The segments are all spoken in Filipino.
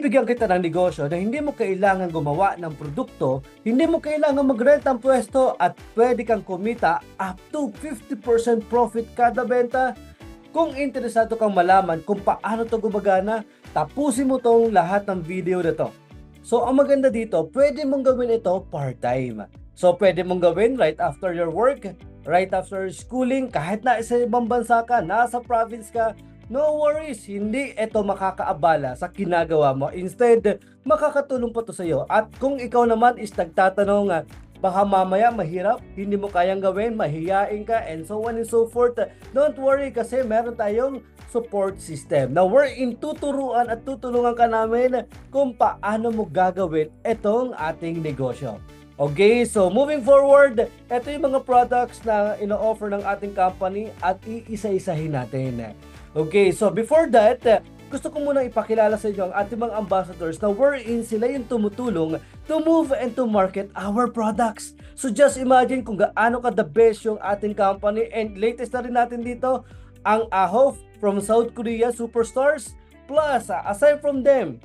Bigyan kita ng negosyo na hindi mo kailangan gumawa ng produkto, hindi mo kailangan mag-rent ng pwesto at pwede kang kumita up to 50% profit kada benta. Kung interesado kang malaman kung paano to gumagana, tapusin mo tong lahat ng video na to. So ang maganda dito, pwede mong gawin ito part-time. So pwede mong gawin right after your work, right after schooling, kahit na sa ibang bansa ka, nasa province ka, no worries, hindi ito makakaabala sa ginagawa mo. Instead, makakatulong pa to sa iyo. At kung ikaw naman is nagtatanong, baka mamaya mahirap, hindi mo kayang gawin, mahihiyain ka, and so on and so forth, don't worry kasi meron tayong support system. Now, we're in tuturuan at tutulungan ka namin kung paano mo gagawin itong ating negosyo. Okay, so moving forward, ito yung mga products na ino-offer ng ating company at iisa-isahin natin. Okay, so before that, gusto ko muna ipakilala sa inyo ang ating mga ambassadors na wherein sila yung tumutulong to move and to market our products. So just imagine kung gaano ka the best yung ating company, and latest na rin natin dito, ang Ahof from South Korea Superstars. Plus, aside from them,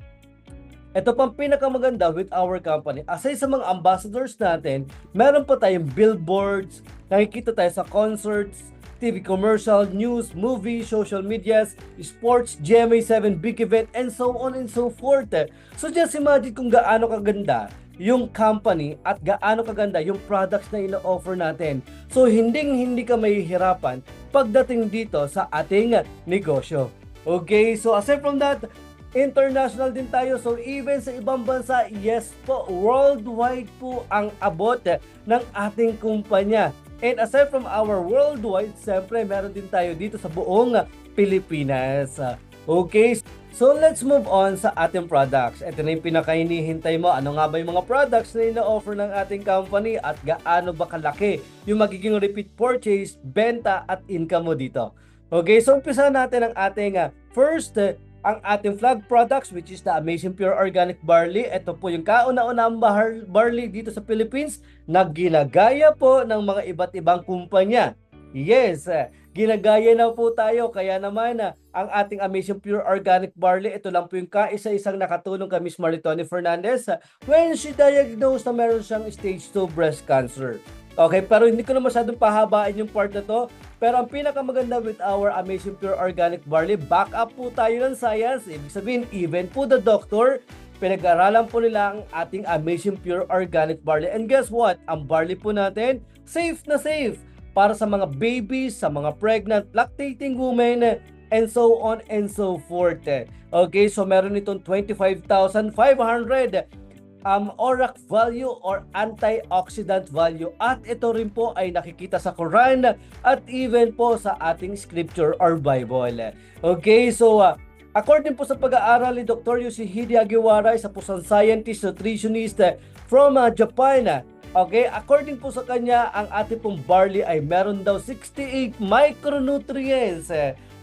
ito pang pinakamaganda with our company. Aside sa mga ambassadors natin, meron pa tayong billboards, nakikita tayo sa concerts, TV commercial, news, movie, social medias, sports, GMA7 big event, and so on and so forth. So just imagine kung gaano kaganda yung company at gaano kaganda yung products na ino-offer natin. So hindi ka mahihirapan pagdating dito sa ating negosyo. Okay, so aside from that, international din tayo. So even sa ibang bansa, yes po, worldwide po ang abot ng ating kumpanya. And aside from our worldwide, siyempre meron din tayo dito sa buong Pilipinas. Okay, so let's move on sa ating products. Ito na yung pinakahinihintay mo. Ano nga ba yung mga products na ina-offer ng ating company at gaano ba kalaki yung magiging repeat purchase, benta at income mo dito? Okay, so umpisa natin ang ating first ang ating flag products, which is the Amazing Pure Organic Barley. Ito po yung kauna-unang barley dito sa Philippines na ginagaya po ng mga iba't ibang kumpanya. Yes, ginagaya na po tayo. Kaya naman, ang ating Amazing Pure Organic Barley, ito lang po yung kaisa-isang nakatulong kay Miss Maritoni Fernandez when she diagnosed na meron siyang stage 2 breast cancer. Okay, pero hindi ko na masyadong pahabain yung part na to. Pero ang pinakamaganda with our Amazing Pure Organic Barley, back up po tayo ng science. Ibig sabihin, even po the doctor, pinag-aralan po nila ang ating Amazing Pure Organic Barley. And guess what? Ang barley po natin, safe na safe para sa mga babies, sa mga pregnant, lactating women, and so on and so forth. Okay, so meron itong 25,500 ORAC value or antioxidant value, at ito rin po ay nakikita sa Quran at even po sa ating scripture or Bible. Okay, so according po sa pag-aaral ni Dr. Yoshihide Agiwara, isa po sa scientist, nutritionist from Japan. Okay, according po sa kanya, ang ating pong barley ay meron daw 68 micronutrients.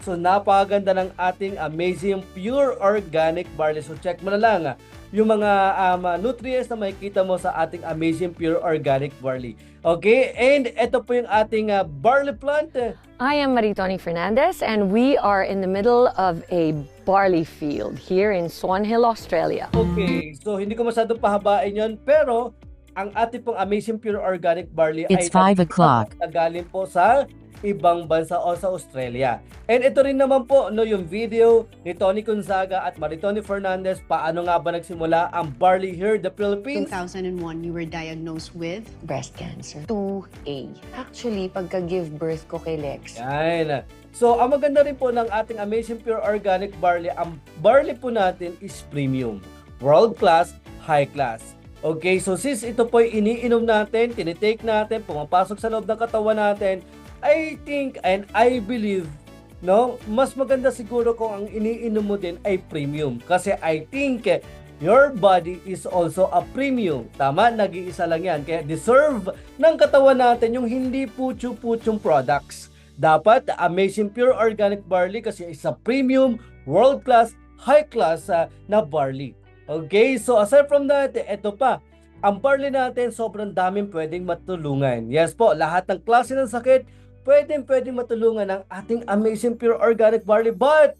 So napakaganda ng ating Amazing Pure Organic Barley. So check mo na lang yung mga nutrients na makikita mo sa ating Amazing Pure Organic Barley. Okay, and ito po yung ating barley plant. I am Maritoni Fernandez, and we are in the middle of a barley field here in Swan Hill, Australia. Okay, so hindi ko masyadong pahabain yon, pero ang ating pong Amazing Pure Organic Barley It's ay 5 o'clock. galing po sa ibang bansa o sa Australia. And ito rin naman po yung video ni Tony Gonzaga at Maritoni Fernandez, paano nga ba nagsimula ang barley here in the Philippines. 2001, you were diagnosed with Breast cancer. 2A. Actually, pagka-give birth ko kay Lex, Yan. So, ang maganda rin po ng ating Amazing Pure Organic Barley, ang barley po natin is premium, world class, high class. Okay, so since ito po iniinom natin, tinitake natin, pumapasok sa loob ng katawan natin, I think and I believe, mas maganda siguro kung ang iniinom mo din ay premium. Kasi I think your body is also a premium. Tama, nag-iisa lang yan. Kaya deserve ng katawan natin yung hindi putyo-putyong products. Dapat Amazing Pure Organic Barley kasi is a premium, world-class, high-class na barley. Okay, so aside from that, ito pa. Ang barley natin, sobrang daming pwedeng matulungan. Yes po, lahat ng klase ng sakit, pwedeng matulungan ng ating Amazing Pure Organic Barley. But,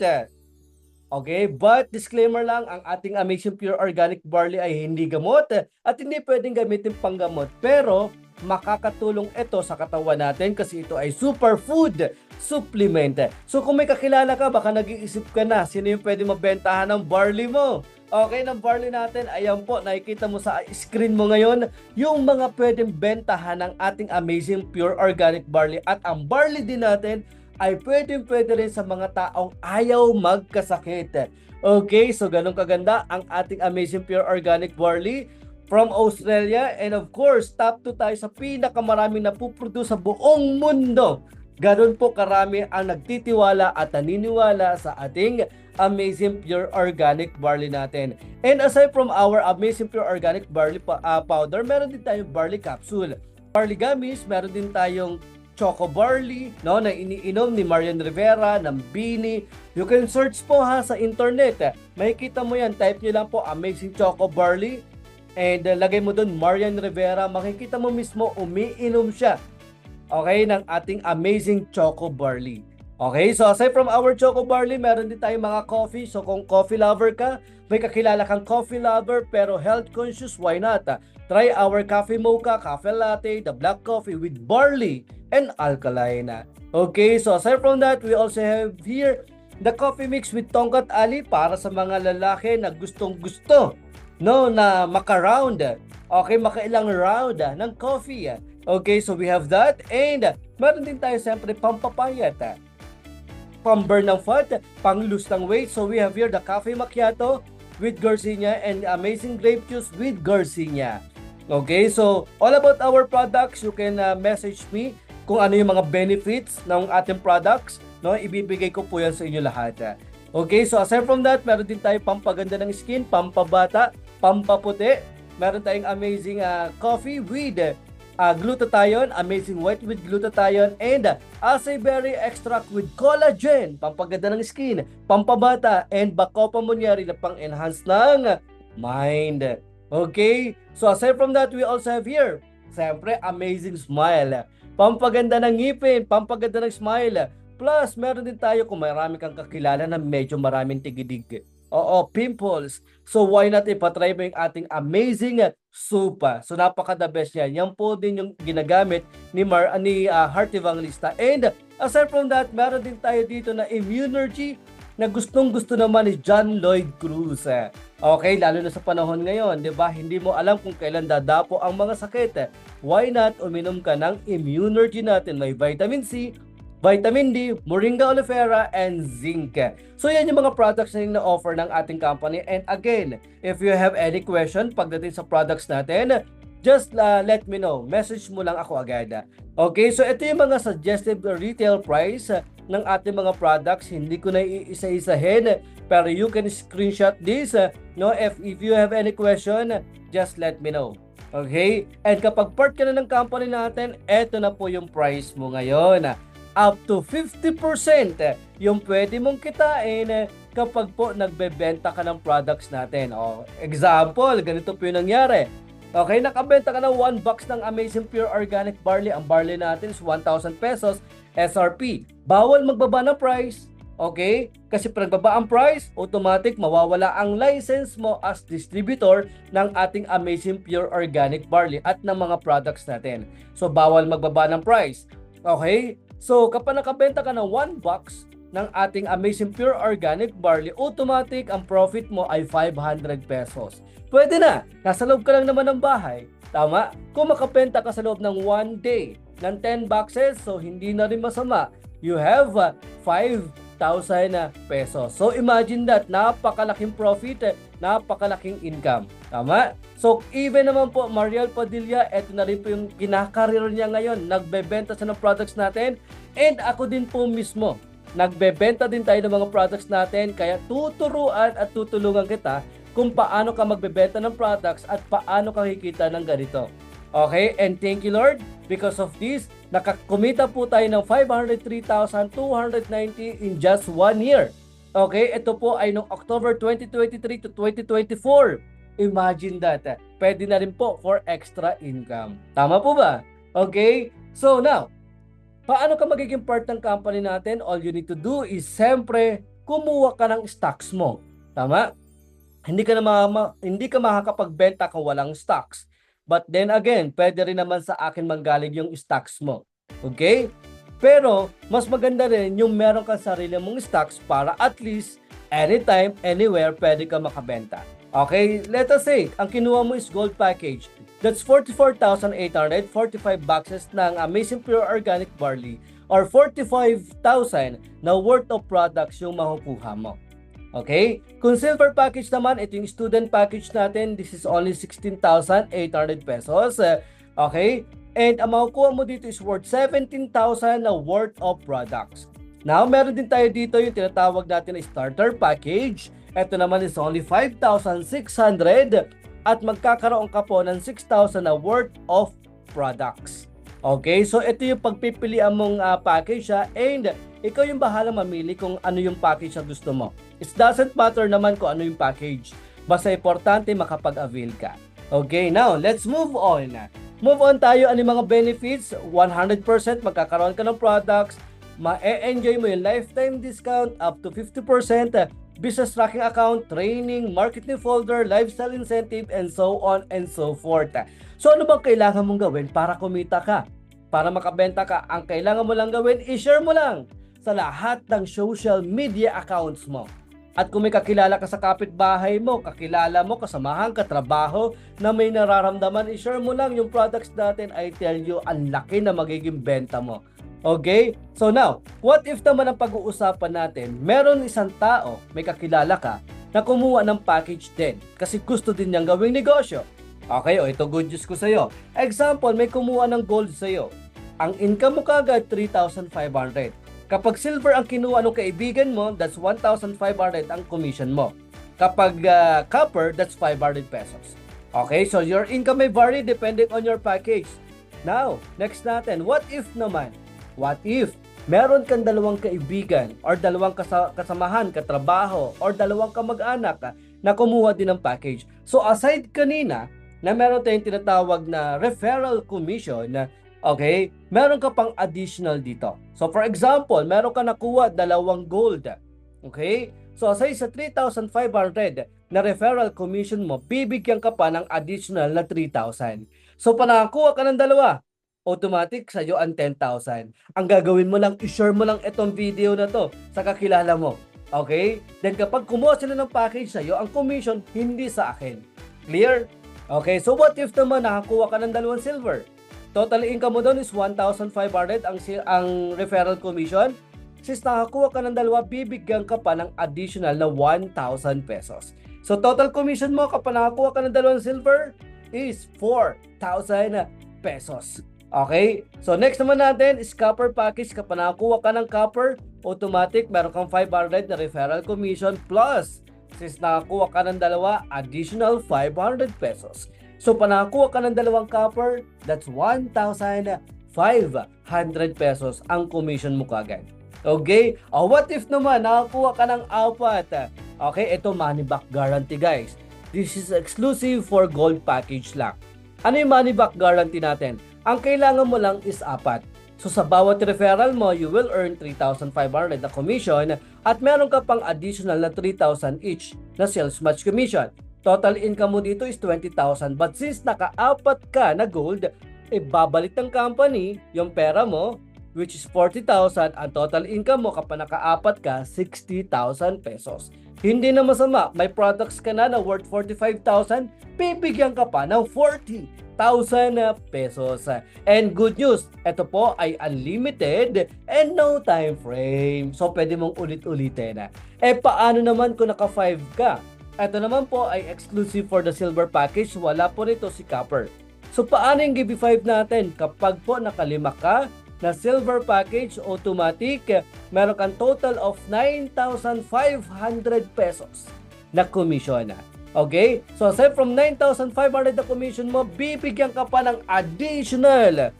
Okay, but disclaimer lang, ang ating Amazing Pure Organic Barley ay hindi gamot at hindi pwedeng gamitin panggamot. Pero makakatulong ito sa katawan natin kasi ito ay superfood supplement. So kung may kakilala ka, baka nag-iisip ka na, sino yung pwede mabentahan ng barley mo? Okay, ng barley natin, ayan po, nakikita mo sa screen mo ngayon, yung mga pwedeng bentahan ng ating Amazing Pure Organic Barley. At ang barley din natin ay pwede rin sa mga taong ayaw magkasakit. Okay, so ganun kaganda ang ating Amazing Pure Organic Barley from Australia. And of course, top 2 tayo sa pinakamaraming napuproduce sa buong mundo. Ganun po karami ang nagtitiwala at naniniwala sa ating Amazing Pure Organic Barley natin. And aside from our Amazing Pure Organic Barley powder, meron din tayong barley capsule. Barley gummies, meron din tayong Choco Barley, no, na iniinom ni Marian Rivera, ng Bini. You can search po ha sa internet. Makikita mo yan, type nyo lang po Amazing Choco Barley and lagay mo doon Marian Rivera, makikita mo mismo umiinom siya. Okay, ng ating Amazing Choco Barley. Okay, so aside from our Choco Barley, meron din tayong mga coffee. So kung coffee lover ka, may kakilala kang coffee lover pero health conscious, why not? Try our coffee mocha, coffee latte, the black coffee with barley and alkaline. Okay, so aside from that, we also have here the coffee mix with Tongkat Ali para sa mga lalaki na gustong-gusto, no, na maka-round. Okay, makailang round ng coffee. Okay, so we have that and meron din tayo siyempre pampapayat, pang-burn ng fat, pang-lose ng weight. So we have here the Cafe Macchiato with Garcinia and Amazing Grape Juice with Garcinia. Okay, so all about our products, you can message me kung ano yung mga benefits ng ating products, no? Ibibigay ko po yan sa inyo lahat. Okay, so aside from that, meron din tayo pampaganda ng skin, pampabata, pampaputi. Meron tayong amazing coffee with glutathione, amazing white with glutathione, and acai berry extract with collagen, pampaganda ng skin, pampabata, and Bacopa Monnieri na pang-enhance ng mind. Okay, so aside from that, we also have here, siyempre, amazing smile, pampaganda ng ngipin, pampaganda ng smile, plus meron din tayo kung marami kang kakilala na medyo maraming tigidig. Oo, pimples. So why not ipatry mo yung ating amazing supa. So napaka-the best yan. Yan po din yung ginagamit ni Heart Evangelista. And aside from that, meron din tayo dito na Immunergy na gustong-gusto naman ni John Lloyd Cruz. Okay, lalo na sa panahon ngayon, 'di ba? Hindi mo alam kung kailan dadapo ang mga sakit. Why not uminom ka ng Immunergy natin? May vitamin C, vitamin D, Moringa oleifera, and zinc. So yan yung mga products na yung na-offer ng ating company. And again, if you have any question pagdating sa products natin, just let me know. Message mo lang ako agad. Okay, so ito yung mga suggested retail price ng ating mga products. Hindi ko na iisa-isahin, pero you can screenshot this. No, if you have any question, just let me know. Okay? And kapag part ka na ng company natin, eto na po yung price mo ngayon. Up to 50% yung pwede mong kitain kapag po nagbebenta ka ng products natin. Example, ganito po yung nangyari. Okay, nakabenta ka ng 1 box ng Amazing Pure Organic Barley. Ang barley natin is 1,000 pesos SRP. Bawal magbaba ng price. Okay? Kasi pag nagbaba ang price, automatic mawawala ang license mo as distributor ng ating Amazing Pure Organic Barley at ng mga products natin. So, bawal magbaba ng price. Okay? So, kapag nakabenta ka ng 1 box ng ating Amazing Pure Organic Barley, automatic ang profit mo ay 500 pesos. Pwede na. Nasa loob ka lang naman ng bahay. Tama? Kung makabenta ka sa loob ng 1 day ng 10 boxes, so hindi na rin masama. You have 5,000 pesos. So, imagine that. Napakalaking profit, napakalaking income. Tama? So, even naman po, Mariel Padilla, eto na rin po yung kinakarir niya ngayon. Nagbebenta siya ng products natin. And ako din po mismo, nagbebenta din tayo ng mga products natin. Kaya tuturuan at tutulungan kita kung paano ka magbebenta ng products at paano ka kikita ng ganito. Okay? And thank you, Lord. Because of this, nakakumita po tayo ng 503,290 in just 1 year. Okay? Ito po ay noong October 2023 to 2024. Imagine that. Pwede na rin po for extra income. Tama po ba? Okay? So now, paano ka magiging part ng company natin? All you need to do is siyempre kumuha ka ng stocks mo. Tama? Hindi ka makakapagbenta kung walang stocks. But then again, pwede rin naman sa akin manggaling yung stocks mo. Okay? Pero, mas maganda rin yung meron ka sarili mong stocks para at least anytime, anywhere, pwede ka makabenta. Okay? Let us say, ang kinuha mo is gold package. That's 44,845 boxes ng Amazing Pure Organic Barley or 45,000 na worth of products yung makukuha mo. Okay? Kung silver package naman, ito yung student package natin. This is only 16,800 pesos. Okay? And ang makukuha mo dito is worth 17,000 na worth of products. Now, meron din tayo dito yung tinatawag natin na starter package. Ito naman is only 5,600 at magkakaroon ka po ng 6,000 na worth of products. Okay? So, ito yung pagpipilian mong package and ikaw yung bahala mamili kung ano yung package na gusto mo. It doesn't matter naman kung ano yung package. Basta importante makapag-avail ka. Okay, now let's move on. Move on tayo. Ano yung mga benefits? 100% magkakaroon ka ng products. Ma-enjoy mo yung lifetime discount up to 50%. Business tracking account, training, marketing folder, lifestyle incentive, and so on and so forth. So ano bang kailangan mong gawin para kumita ka? Para makabenta ka? Ang kailangan mo lang gawin, i-share mo lang sa lahat ng social media accounts mo. At kung may kakilala ka sa kapitbahay mo, kakilala mo, kasamahan, katrabaho na may nararamdaman, i-share mo lang yung products natin. I tell you, ang laki na magiging benta mo. Okay? So now, what if naman ang pag-uusapan natin, meron isang tao, may kakilala ka, na kumuha ng package din kasi gusto din niyang gawing negosyo. Okay, o ito good news ko sa'yo. Example, may kumuha ng gold sa'yo. Ang income mo kagad, 3,500. Kapag silver ang kinuha ng kaibigan mo, that's 1,500 ang commission mo. Kapag copper, that's 500 pesos. Okay, so your income may vary depending on your package. Now, next natin, what if naman? What if meron kang dalawang kaibigan or dalawang kasamahan, katrabaho, or dalawang kamag-anak na kumuha din ng package? So aside kanina na meron tayong tinatawag na referral commission na okay, meron ka pang additional dito. So for example, meron ka nakuha dalawang gold. Okay? So aside sa 3,500 na referral commission mo, bibigyan ka pa ng additional na 3,000. So panakuha ka ng dalawa, automatic sa iyo ang 10,000. Ang gagawin mo lang, i-share mo lang itong video na to sa kakilala mo. Okay? Then kapag kumuha sila ng package sa iyo, ang commission hindi sa akin. Clear? Okay, so what if naman nakakuha ka ng dalawang silver? Total income mo doon is 1,500 ang referral commission. Since nakakuha ka ng dalawa, bibigyan ka pa ng additional na 1,000 pesos. So total commission mo kapag nakakuha ka ng dalawang silver is 4,000 pesos. Okay? So next naman natin is copper package. Kapag nakakuha ka ng copper, automatic meron kang 500 na referral commission plus since nakakuha ka ng dalawa, additional 500 pesos. So, panakuha ka ng dalawang copper, that's 1,500 pesos ang commission mo kagad. Okay? O what if naman, nakakuha ka ng apat? Okay, ito money back guarantee guys. This is exclusive for gold package lang. Ano yung money back guarantee natin? Ang kailangan mo lang is apat. So, sa bawat referral mo, you will earn 3,500 na commission at meron ka pang additional na 3,000 each na sales match commission. Total income mo dito is 20,000. But since naka-apat ka na gold, babalik ng company yung pera mo, which is 40,000. Ang total income mo kapag naka-apat ka, 60,000 pesos. Hindi na masama. May products ka na worth 45,000, bibigyan ka pa ng 40,000 pesos. And good news, ito po ay unlimited and no time frame. So, pwede mong ulit-ulitin. Paano naman kung naka-5 ka? Ito naman po ay exclusive for the silver package. Wala po rito si copper. So, paano yung GB5 natin? Kapag po nakalima ka na silver package, automatic, meron kang total of 9,500 pesos na commission. Okay? So, aside from 9,500 na commission mo, bibigyan ka pa ng additional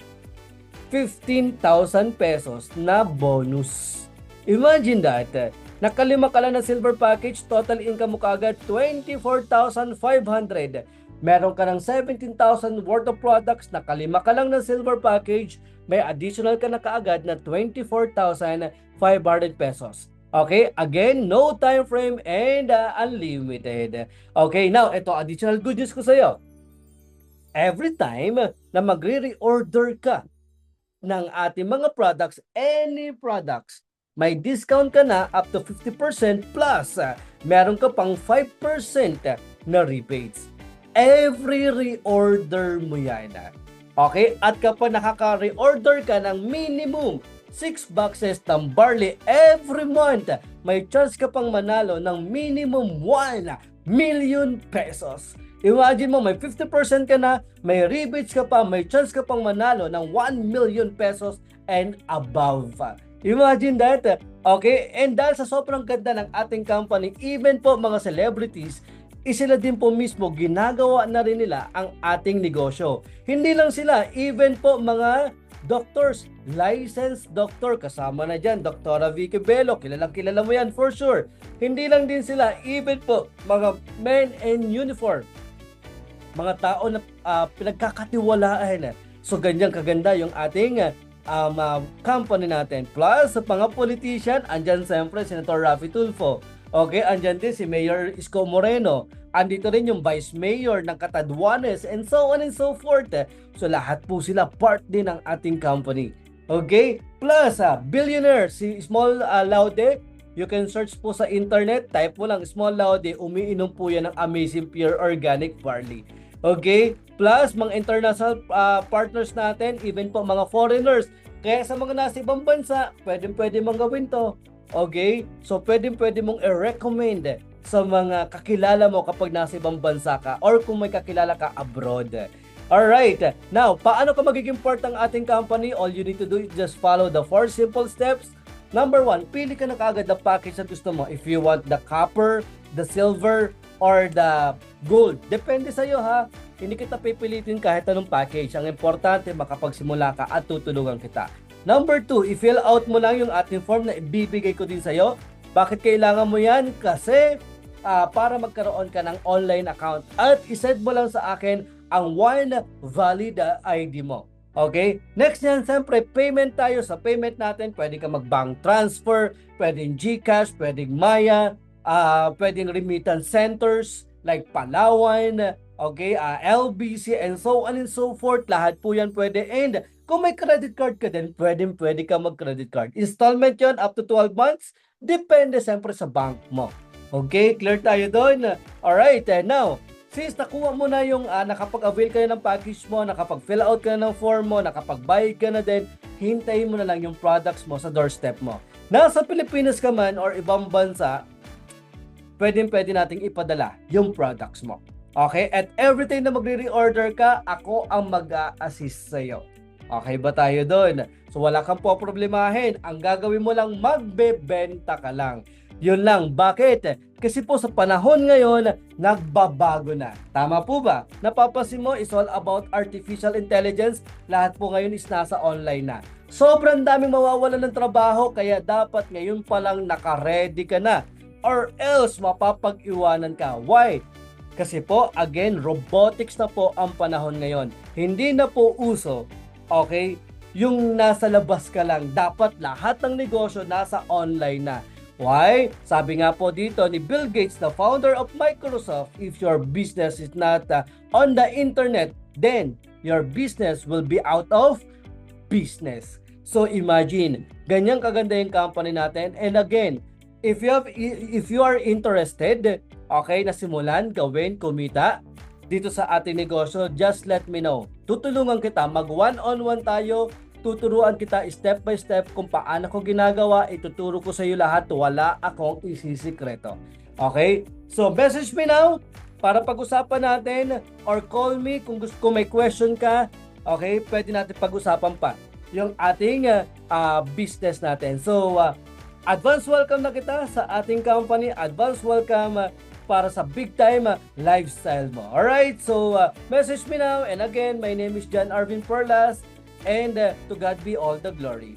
15,000 pesos na bonus. Imagine that. Nakalima ka lang ng silver package, total income mo kaagad 24,500. Meron ka ng 17,000 worth of products, nakalima ka lang ng silver package, may additional ka na kaagad na 24,500 pesos. Okay, again, no time frame and unlimited. Okay, now, ito additional good news ko sa iyo. Every time na magre-reorder ka ng ating mga products, any products, may discount ka na up to 50% plus meron ka pang 5% na rebates. Every reorder mo yan. Okay? At kapag nakaka-reorder ka ng minimum 6 boxes ng barley every month, may chance ka pang manalo ng minimum 1 million pesos. Imagine mo, may 50% ka na, may rebates ka pa, may chance ka pang manalo ng 1 million pesos and above. Imagine that. Okay? And dahil sa sobrang ganda ng ating company, even po mga celebrities, sila din po mismo ginagawa na rin nila ang ating negosyo. Hindi lang sila, even po mga doctors, licensed doctor, kasama na dyan, Dr. Vicky Bello, kilala mo yan for sure. Hindi lang din sila, even po mga men in uniform, mga tao na pinagkakatiwalaan. So ganyan kaganda yung ating company natin. Plus, sa mga politician, andyan siyempre Senator Raffy Tulfo. Okay, andyan din si Mayor Isko Moreno. Andito rin yung Vice Mayor ng Catanduanes and so on and so forth. So lahat po sila part din ng ating company. Okay? Plus, billionaire, si Small Laude, you can search po sa internet, type mo lang Small Laude, umiinom po yan ng Amazing Pure Organic Barley. Okay? Plus, mga international partners natin, even po mga foreigners. Kaya sa mga nasa ibang bansa, pwede mong gawin to. Okay? So, pwede mong i-recommend sa mga kakilala mo kapag nasa ibang bansa ka or kung may kakilala ka abroad. Alright, now, paano ka magiging part ng ating company? All you need to do is just follow the 4 simple steps. Number 1, pili ka na kaagad na package na gusto mo. If you want the copper, the silver, or the gold. Depende sa iyo ha. Hindi kita pipilitin kahit anong package. Ang importante, makapagsimula ka at tutulungan kita. Number 2, i-fill out mo lang yung ating form na ibibigay ko din sa iyo. Bakit kailangan mo yan? Kasi para magkaroon ka ng online account at isend mo lang sa akin ang one valid ID mo. Okay? Next yan, siyempre, payment tayo. Sa payment natin, pwede ka mag-bank transfer, pwedeng GCash, pwedeng Maya, pwedeng remittance centers like Palawan, okay, LBC, and so on and so forth. Lahat po yan pwede. And kung may credit card ka din, pwede ka mag-credit card. Installment yon up to 12 months. Depende siyempre sa bank mo. Okay, clear tayo doon. Alright, now, since nakuha mo na yung nakapag-avail ka na ng package mo, nakapag-fill out ka na ng form mo, nakapag-buy ka na din, hintayin mo na lang yung products mo sa doorstep mo. Nasa Pilipinas ka man or ibang bansa, pwede nating ipadala yung products mo. Okay? At every time na magre-reorder ka, ako ang mag-a-assist sa'yo. Okay ba tayo doon? So wala kang po problemahin. Ang gagawin mo lang, magbebenta ka lang. Yun lang. Bakit? Kasi po sa panahon ngayon, nagbabago na. Tama po ba? Napapansin mo, it's all about artificial intelligence. Lahat po ngayon is nasa online na. Sobrang daming mawawalan ng trabaho, kaya dapat ngayon pa lang naka-ready ka na. Or else, mapapag-iwanan ka. Why? Kasi po, again, robotics na po ang panahon ngayon. Hindi na po uso, okay, yung nasa labas ka lang. Dapat lahat ng negosyo nasa online na. Why? Sabi nga po dito ni Bill Gates, the founder of Microsoft, if your business is not on the internet, then your business will be out of business. So imagine, ganyan kaganda yung company natin. And again, if you are interested, okay, na simulan, gawin, kumita dito sa ating negosyo, just let me know. Tutulungan kita, mag one-on-one tayo, tuturuan kita step by step kung paano ko ginagawa, ituturo ko sa iyo lahat, wala akong isisikreto. Okay? So message me now para pag-usapan natin or call me kung may question ka. Okay? Pwede natin pag-usapan pa yung ating business natin. So, advance welcome na kita sa ating company. Advance welcome para sa big time lifestyle mo. Alright? So, message me now. And again, my name is John Arvin Perlas. And to God be all the glory.